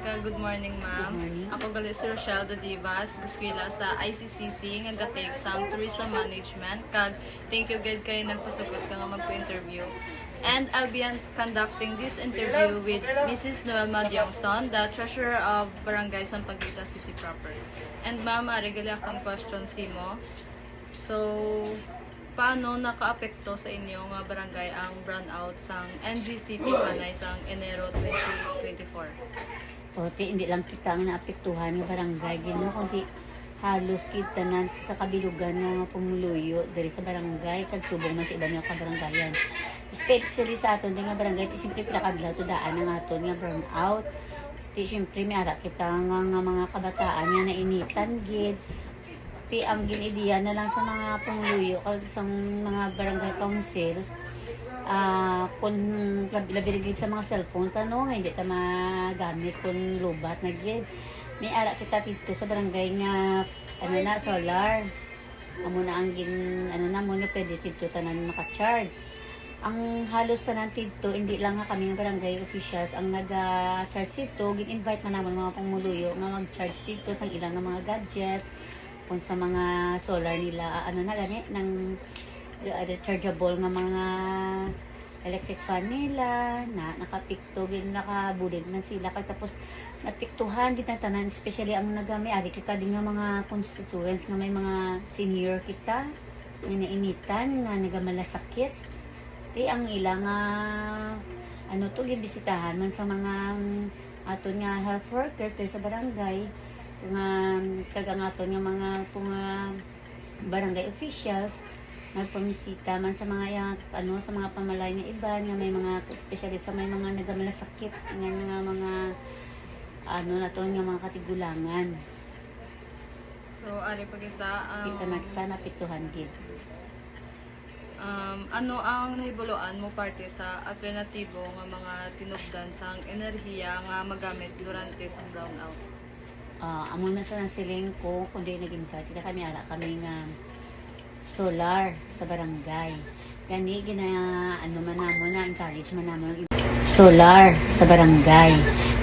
Good morning, ma'am. Good morning. Ako gali si Rochelle Dadivas, gaskwela sa ICCC nga gatek sang Tourism Management. Kag thank you gid kay nagpasugod ka nga magpo-interview. And I'll be conducting this interview with Mrs. Noelma Diongson, the treasurer of Barangay Sampaguita City proper. And ma'am, gali akong question si mo. So, paano nakaapekto sa inyo nga barangay ang brownout sang NGCP panay sang Enero 2024? Hindi lang kita ang naapektuhan ng barangay, gino, kundi halos kita na sa kabilugan nga pumuluyo dari sa barangay, kagsubong mas iba nga kabarangayan. Especially sa aton nga barangay, siyempre pinakadlaw to daan ng aton nga brownout. Siyempre may ara kita nga mga kabataan nga nainitan gid. Ang ginidiya na lang sa mga pumuluyo kag sa mga barangay councils, kung labirigid sa mga cellphone, tanong, hindi ta magamit kung lubat na gid. May ara kita dito sa barangay nga, solar. Amo na ang muna pwede dito tanan maka-charge. Ang halos tanan dito, hindi lang nga kami ng barangay officials ang nag-charge dito, gin-invite man naman mga pumuluyo nga mag-charge dito sa ilang nga mga gadgets, kung sa mga solar nila, gani, ng rechargeable nga mga electric fan nila, na nakapikto, nakabulig na sila, tapos napiktuhan, di na tanan, especially ang nagami-ari kita din nga mga constituents nga may mga senior kita, nga nainitan, nga nagamalasakit, ang ilang gibisitahan man sa mga aton nga health workers dahil sa barangay, kagangaton nga mga barangay officials nagpamisita man sa mga sa mga pamalay nga iba nga may mga especially sa may mga nagamalasakit nga mga nga mga katigulangan. So ari pa kita kita napiktuhan gid. Ano ang nahibuloan mo parte sa alternatibo nga mga tinubdan sang enerhiya nga magamit durante sa brownout? Amo na sa siling ko kundi nag-invite kita kami nga solar sa barangay. Gani man namo na encourage man namo solar sa barangay.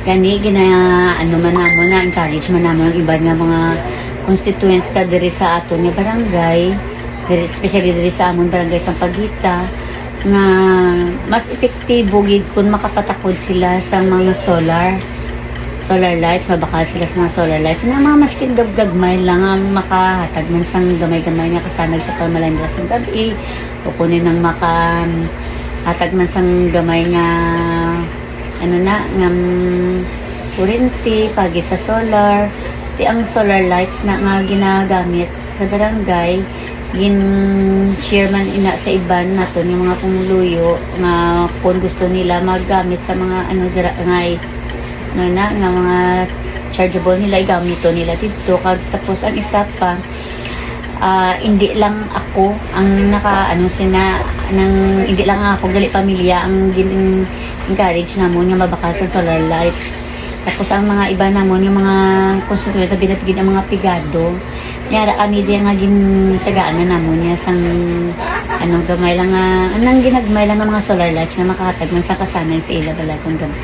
Gani man namo na encourage man namo ang iba nga mga constituents ka diri sa aton nga barangay, especially diri sa amon barangay Sampaguita, nga mas epektibo gid kung makapatakod sila sa mga solar lights, mabakal sila sa mga solar lights na mga maskin gagmay lang ang makahatag man sang gamay-gamay nga kasanag sa pamalan nila sa gabi, o kunin ng makahatag man sang gamay nga kuryente pagi sa solar. Ang solar lights na nga ginagamit sa barangay, share man ina sa iban naton yung mga pumuluyo nga kung gusto nila magamit sa mga nga mga chargeable nila, igamito nila dito. Tapos ang isa pa, hindi lang ako ang hindi lang ako gali pamilya ang encourage namon nga mabakasan solar lights. Tapos ang mga iba namon yung mga konstituent na binatgid ang mga pigado, nyara kami din nga gintagaan na namon niya sang gamay lang ginagmay lang ng mga solar lights nga makahatag man sa kasanay sa ila balakong gabi.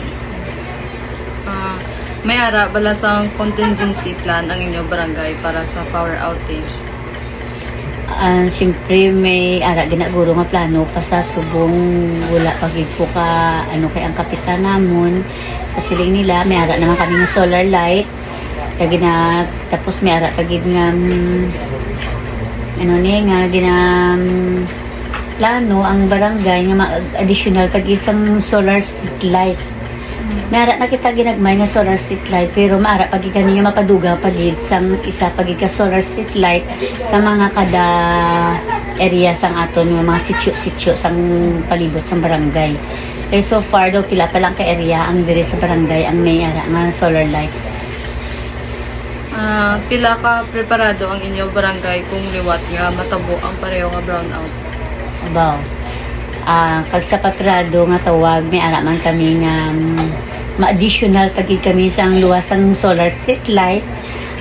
May ara bala sang contingency plan ang inyong barangay para sa power outage? Siyempre may ara ginaguro nga plano pa sa subong wala pagid ko kay ang kapitan namon sa siling nila. May ara naman kami ng solar light tapos may ara pagid nga plano ang barangay nga additional pagid sang solar street light. Mara na kita ginagmay nga solar street light, pero mara pagid kaniya mapaduga pagid sang isa pagid ka solar street light sa mga kada area sang aton nga mga sityo sang palibot sang barangay. So far daw pila pa lang ka area ang diri sa barangay ang may ara nga solar light. Pila ka preparado ang inyong barangay kung liwat nga matabo ang pareho nga brownout? Kag sa patrado nga tawag, may ara man kami nga ma-additional pagid kami sang luwasang solar street light,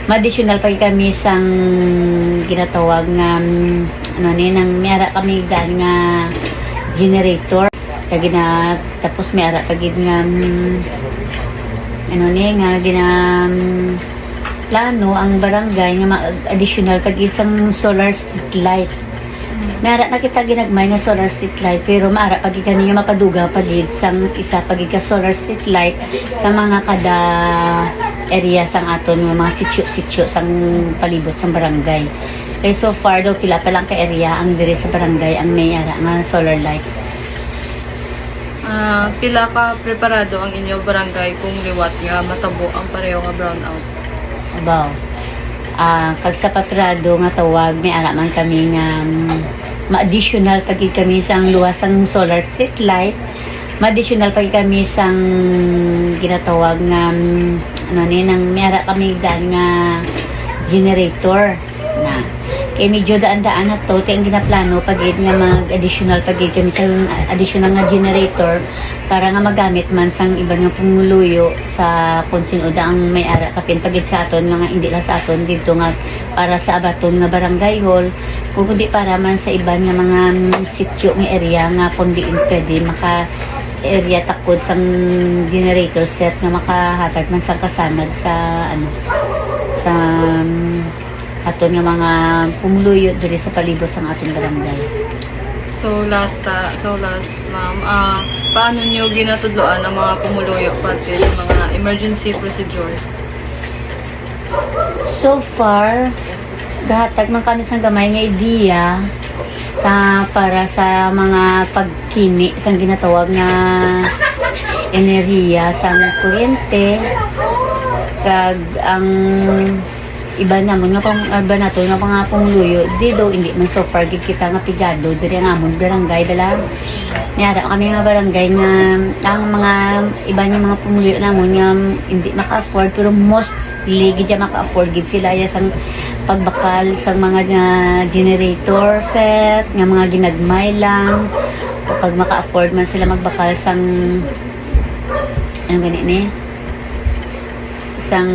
ma-additional pagid kami sang ginatawag nga may ara kami nga generator tapos may ara pagid nga ano ni nga plano ang barangay nga additional kag isang solar street light. Mara na kita ginagmay nga solar street light pero maara pag kaniya mapaduga pagid sang isa pagid ka solar street light sa mga kada area sang aton nga mga sityo sang palibot sang barangay. Kaya so far daw pila pa lang ka area ang dire sa barangay ang may ara nga solar light. Pila ka preparado ang inyo barangay kung liwat nga matabo ang pareho nga brownout? Abaw. Kag sa patrado nga tawag may ara man kami nga ma-additional pagid kami sang luwasang solar street light. Ma-additional pagid kami sang ginatawag nga ano ni nang may ara kami daan nga generator na kay medyo daan-daan na to ang ginaplano pagid nga mag-additional pagid kami sa additional nga generator para nga magamit man sang iba nga pumuluyo sa kung sino da ang may ara kapin pagid sa aton nga hindi lang sa aton dito nga para sa abaton nga barangay hall kundi para man sa iba nga mga sityo nga area nga kundi pwede maka area takod sang generator set nga makahatag man sang kasanag sa ano sa aton nga mga pumuluyo diri sa palibot sang aton barangay. So last ma'am, paano niyo ginatudloan ang mga pumuluyo parte sa mga emergency procedures? So far, gahatag man kami sang gamay nga ideya para sa mga pagkini sang ginatawag nga enerhiya sang kuryente kag ang iba naman nga pang iba nato nga mga pumuluyo di daw hindi man so far gid kita nga pigado diri nga amon barangay dala nyara kami nga barangay nga ang mga iba nga mga pumuluyo namon nga hindi maka-afford pero mostly gid maka-afford gid sila ya sang pagbakal sa mga generator set nga mga ginagmay lang o pag maka-afford man sila magbakal sang ano gani ni sang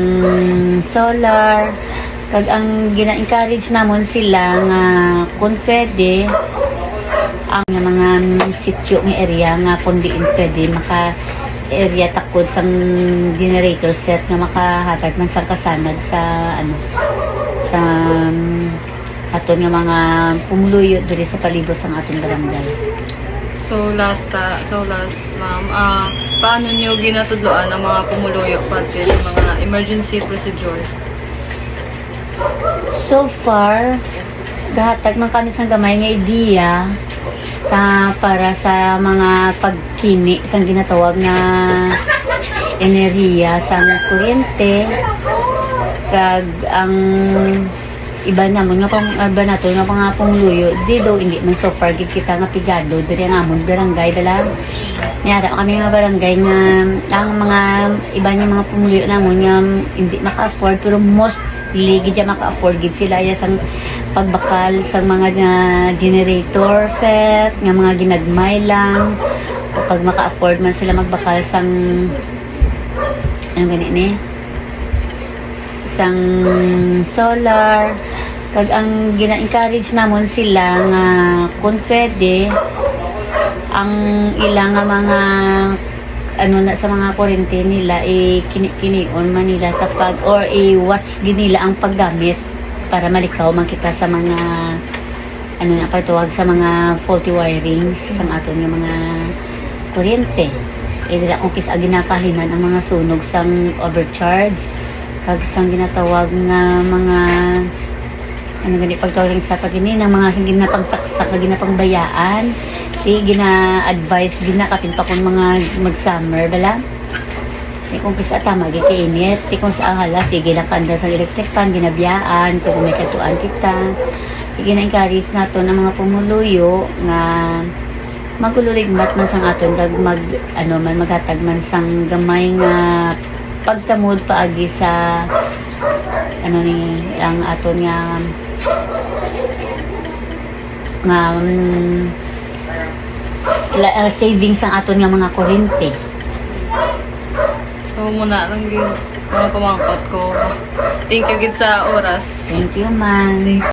solar kag ang gina-encourage namon sila nga kung pwede ang mga sityo nga area nga kundi pwede maka area takod sang generator set nga makahatag man sang kasanag sa ano sa aton nga mga pumuluyo diri sa palibot sang aton barangay. So last ma'am, paano niyo ginatudloan ang mga pumuluyo parte sa mga emergency procedures? So far, gahatag man kami sang gamay nga ideya para sa mga pagkini sang ginatawag nga enerhiya sang kuryente kag ang iba naman nga pang iba nato nga mga pumuluyo di daw hindi man so far gid kita nga pigado diri nga amon barangay dala nyara kami nga barangay nga ang mga iba nga mga pumuluyo namon nga hindi maka-afford pero mostly gid maka-afford gid sila ya sang pagbakal sa mga generator set nga mga ginagmay lang o pag maka-afford man sila magbakal sang ano gani ni sang solar kag ang gina-encourage namon sila nga kung pwede ang ilang nga mga ano na sa mga kuryente nila kini-on man nila sa pag or i-watch din nila ang paggamit para malikaw man kita sa mga ano na pagtuwag sa mga faulty wirings sang aton nga mga kuryente dila kung kisa ginakahinan ang mga sunog sang overcharge kag sang ginatawag nga mga ano gani pagtawag sa pagini ng mga hindi na pagsaksak na ginapangbayaan gina-advise ginakapin pa kung mga mag-summer bala kung kisa tama gikainit kung sa hala sige lang kanda sa electric fan ginabiyaan kung may katuan kita gina-encourage nato ng mga pumuluyo nga magululigmat man sang aton kag maghatag man sang gamay nga pagtamod paagi sa ano ni ang aton nga savings ang aton nga mga kuryente. So muna lang gid mga pamangkot ko. Thank you gid sa oras. Thank you man.